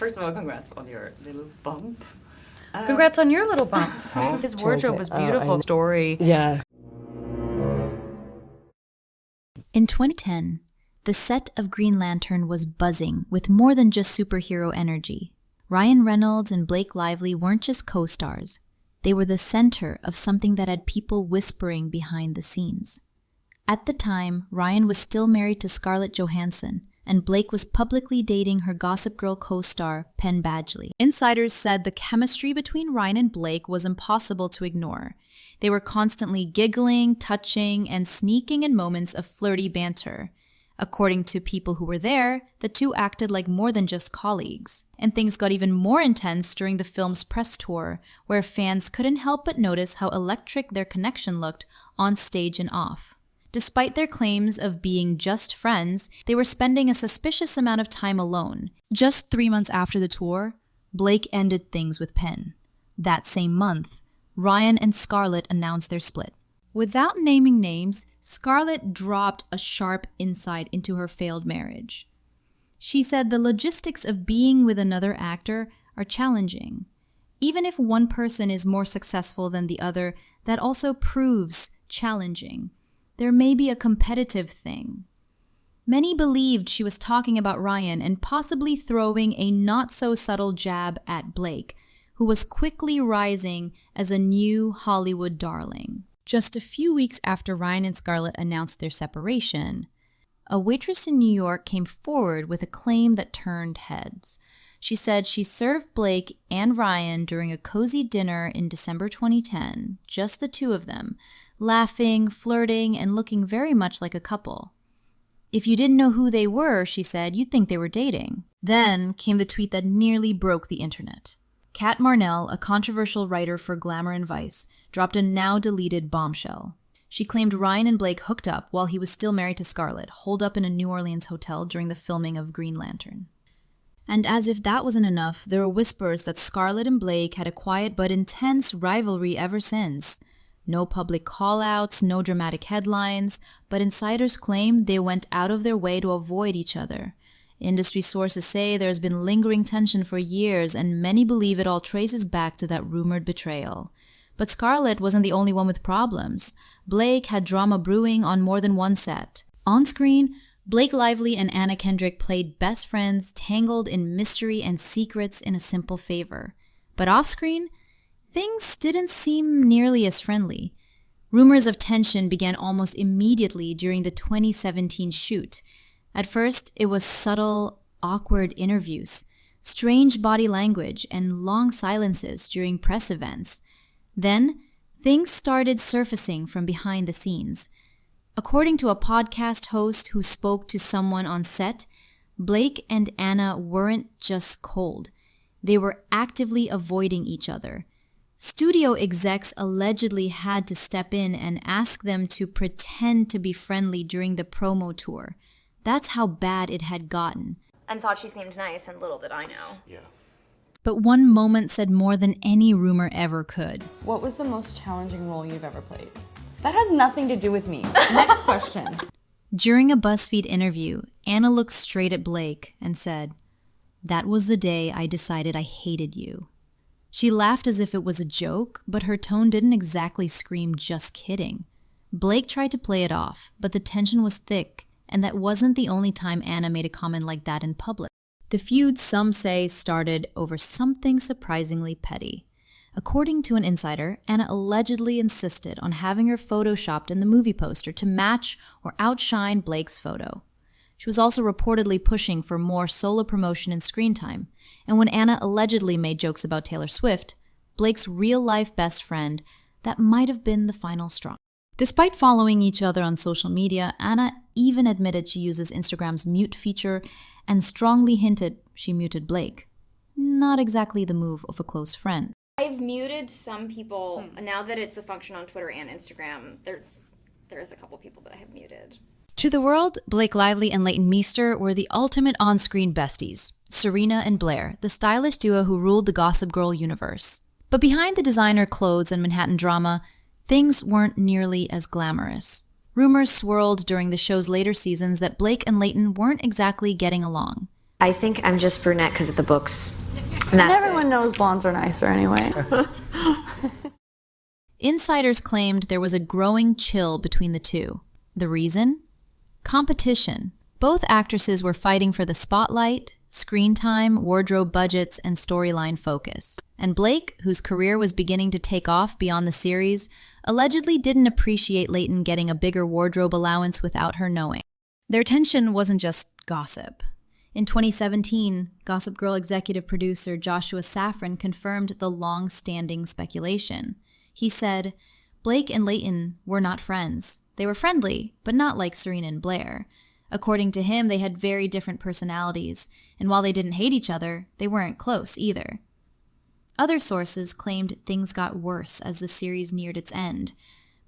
First of all, congrats on your little bump. Congrats on your little bump. His wardrobe was beautiful. Story. Yeah. In 2010, the set of Green Lantern was buzzing with more than just superhero energy. Ryan Reynolds and Blake Lively weren't just co-stars. They were the center of something that had people whispering behind the scenes. At the time, Ryan was still married to Scarlett Johansson, and Blake was publicly dating her Gossip Girl co-star, Penn Badgley. Insiders said the chemistry between Ryan and Blake was impossible to ignore. They were constantly giggling, touching, and sneaking in moments of flirty banter. According to people who were there, the two acted like more than just colleagues. And things got even more intense during the film's press tour, where fans couldn't help but notice how electric their connection looked on stage and off. Despite their claims of being just friends, they were spending a suspicious amount of time alone. Just 3 months after the tour, Blake ended things with Penn. That same month, Ryan and Scarlett announced their split. Without naming names, Scarlett dropped a sharp insight into her failed marriage. She said the logistics of being with another actor are challenging. Even if one person is more successful than the other, that also proves challenging. There may be a competitive thing. Many believed she was talking about Ryan and possibly throwing a not-so-subtle jab at Blake, who was quickly rising as a new Hollywood darling. Just a few weeks after Ryan and Scarlett announced their separation, a waitress in New York came forward with a claim that turned heads. She said she served Blake and Ryan during a cozy dinner in December 2010, just the two of them, laughing, flirting, and looking very much like a couple. If you didn't know who they were, she said, you'd think they were dating. Then came the tweet that nearly broke the internet. Kat Marnell, a controversial writer for Glamour and Vice, dropped a now-deleted bombshell. She claimed Ryan and Blake hooked up while he was still married to Scarlett, holed up in a New Orleans hotel during the filming of Green Lantern. And as if that wasn't enough, there were whispers that Scarlett and Blake had a quiet but intense rivalry ever since. No public call-outs, no dramatic headlines, but insiders claim they went out of their way to avoid each other. Industry sources say there's been lingering tension for years, and many believe it all traces back to that rumored betrayal. But Scarlett wasn't the only one with problems. Blake had drama brewing on more than one set. On screen, Blake Lively and Anna Kendrick played best friends tangled in mystery and secrets in A Simple Favor. But off-screen, things didn't seem nearly as friendly. Rumors of tension began almost immediately during the 2017 shoot. At first, it was subtle, awkward interviews, strange body language, and long silences during press events. Then, things started surfacing from behind the scenes. According to a podcast host who spoke to someone on set, Blake and Anna weren't just cold. They were actively avoiding each other. Studio execs allegedly had to step in and ask them to pretend to be friendly during the promo tour. That's how bad it had gotten. And thought she seemed nice, and little did I know. Yeah. But one moment said more than any rumor ever could. What was the most challenging role you've ever played? That has nothing to do with me. Next question. During a BuzzFeed interview, Anna looked straight at Blake and said, "That was the day I decided I hated you." She laughed as if it was a joke, but her tone didn't exactly scream just kidding. Blake tried to play it off, but the tension was thick, and that wasn't the only time Anna made a comment like that in public. The feud, some say, started over something surprisingly petty. According to an insider, Anna allegedly insisted on having her photoshopped in the movie poster to match or outshine Blake's photo. She was also reportedly pushing for more solo promotion and screen time, and when Anna allegedly made jokes about Taylor Swift, Blake's real-life best friend, that might have been the final straw. Despite following each other on social media, Anna even admitted she uses Instagram's mute feature and strongly hinted she muted Blake. Not exactly the move of a close friend. I've muted some people. Now that it's a function on Twitter and Instagram, there's a couple people that I have muted. To the world, Blake Lively and Leighton Meester were the ultimate on-screen besties. Serena and Blair, the stylish duo who ruled the Gossip Girl universe. But behind the designer clothes and Manhattan drama, things weren't nearly as glamorous. Rumors swirled during the show's later seasons that Blake and Leighton weren't exactly getting along. I think I'm just brunette because of the books. And everyone knows blondes are nicer anyway. Insiders claimed there was a growing chill between the two. The reason? Competition. Both actresses were fighting for the spotlight, screen time, wardrobe budgets, and storyline focus. And Blake, whose career was beginning to take off beyond the series, allegedly didn't appreciate Leighton getting a bigger wardrobe allowance without her knowing. Their tension wasn't just gossip. In 2017, Gossip Girl executive producer Joshua Safran confirmed the long-standing speculation. He said, Blake and Leighton were not friends. They were friendly, but not like Serena and Blair. According to him, they had very different personalities, and while they didn't hate each other, they weren't close either. Other sources claimed things got worse as the series neared its end.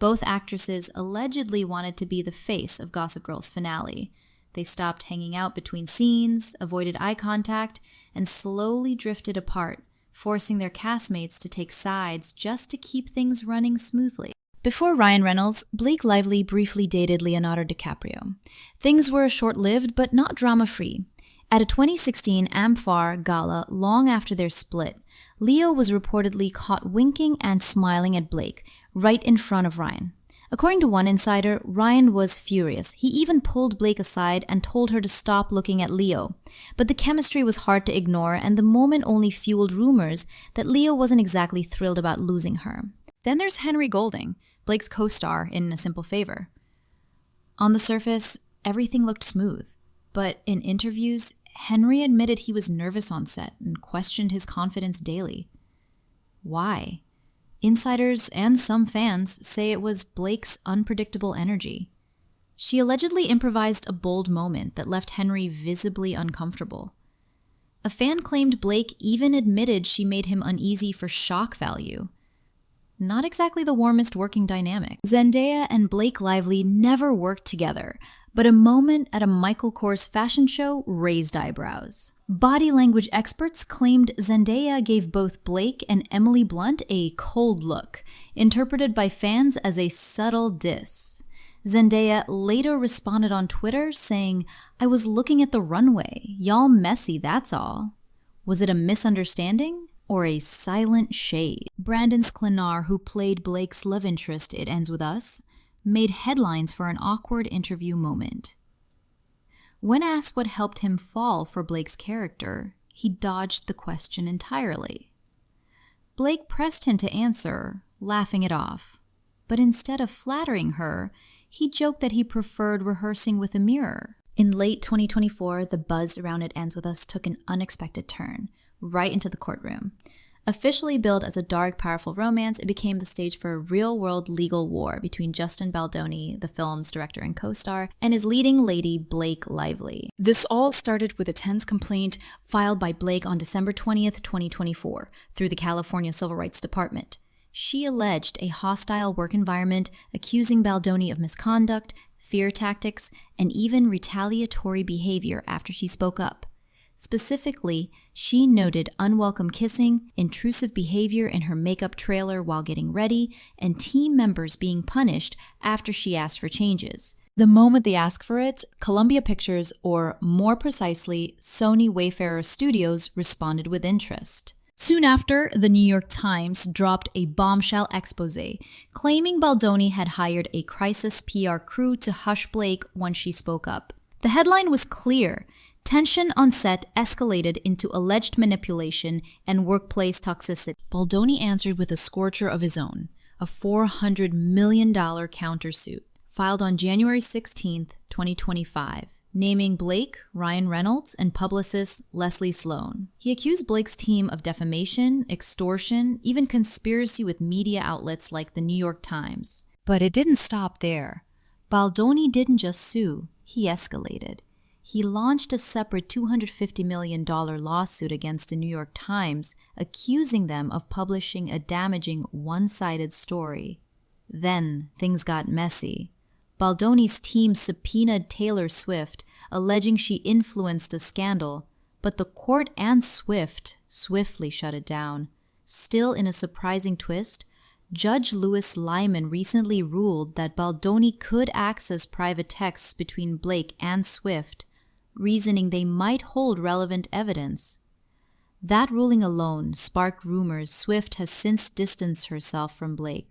Both actresses allegedly wanted to be the face of Gossip Girl's finale. They stopped hanging out between scenes, avoided eye contact, and slowly drifted apart, forcing their castmates to take sides just to keep things running smoothly. Before Ryan Reynolds, Blake Lively briefly dated Leonardo DiCaprio. Things were short-lived but not drama-free. At a 2016 Amphar gala long after their split, Leo was reportedly caught winking and smiling at Blake, right in front of Ryan. According to one insider, Ryan was furious. He even pulled Blake aside and told her to stop looking at Leo. But the chemistry was hard to ignore, and the moment only fueled rumors that Leo wasn't exactly thrilled about losing her. Then there's Henry Golding, Blake's co-star in A Simple Favor. On the surface, everything looked smooth. But in interviews, Henry admitted he was nervous on set and questioned his confidence daily. Why? Insiders and some fans say it was Blake's unpredictable energy. She allegedly improvised a bold moment that left Henry visibly uncomfortable. A fan claimed Blake even admitted she made him uneasy for shock value. Not exactly the warmest working dynamic. Zendaya and Blake Lively never worked together, but a moment at a Michael Kors fashion show raised eyebrows. Body language experts claimed Zendaya gave both Blake and Emily Blunt a cold look, interpreted by fans as a subtle diss. Zendaya later responded on Twitter saying, "I was looking at the runway. Y'all messy, that's all." Was it a misunderstanding or a silent shade? Brandon Sklenar, who played Blake's love interest It Ends With Us, made headlines for an awkward interview moment. When asked what helped him fall for Blake's character, he dodged the question entirely. Blake pressed him to answer, laughing it off. But instead of flattering her, he joked that he preferred rehearsing with a mirror. In late 2024, the buzz around It Ends With Us took an unexpected turn, right into the courtroom. Officially billed as a dark, powerful romance, it became the stage for a real-world legal war between Justin Baldoni, the film's director and co-star, and his leading lady, Blake Lively. This all started with a tense complaint filed by Blake on December 20th, 2024, through the California Civil Rights Department. She alleged a hostile work environment, accusing Baldoni of misconduct, fear tactics, and even retaliatory behavior after she spoke up. Specifically, she noted unwelcome kissing, intrusive behavior in her makeup trailer while getting ready, and team members being punished after she asked for changes. The moment they asked for it, Columbia Pictures, or more precisely, Sony Wayfarer Studios, responded with interest. Soon after, the New York Times dropped a bombshell expose, claiming Baldoni had hired a crisis PR crew to hush Blake once she spoke up. The headline was clear. Tension on set escalated into alleged manipulation and workplace toxicity. Baldoni answered with a scorcher of his own, a $400 million countersuit, filed on January 16, 2025, naming Blake, Ryan Reynolds, and publicist Leslie Sloan. He accused Blake's team of defamation, extortion, even conspiracy with media outlets like the New York Times. But it didn't stop there. Baldoni didn't just sue, he escalated. He launched a separate $250 million lawsuit against the New York Times, accusing them of publishing a damaging one-sided story. Then things got messy. Baldoni's team subpoenaed Taylor Swift, alleging she influenced a scandal, but the court and Swift swiftly shut it down. Still, in a surprising twist, Judge Louis Lyman recently ruled that Baldoni could access private texts between Blake and Swift, reasoning they might hold relevant evidence. That ruling alone sparked rumors Swift has since distanced herself from Blake.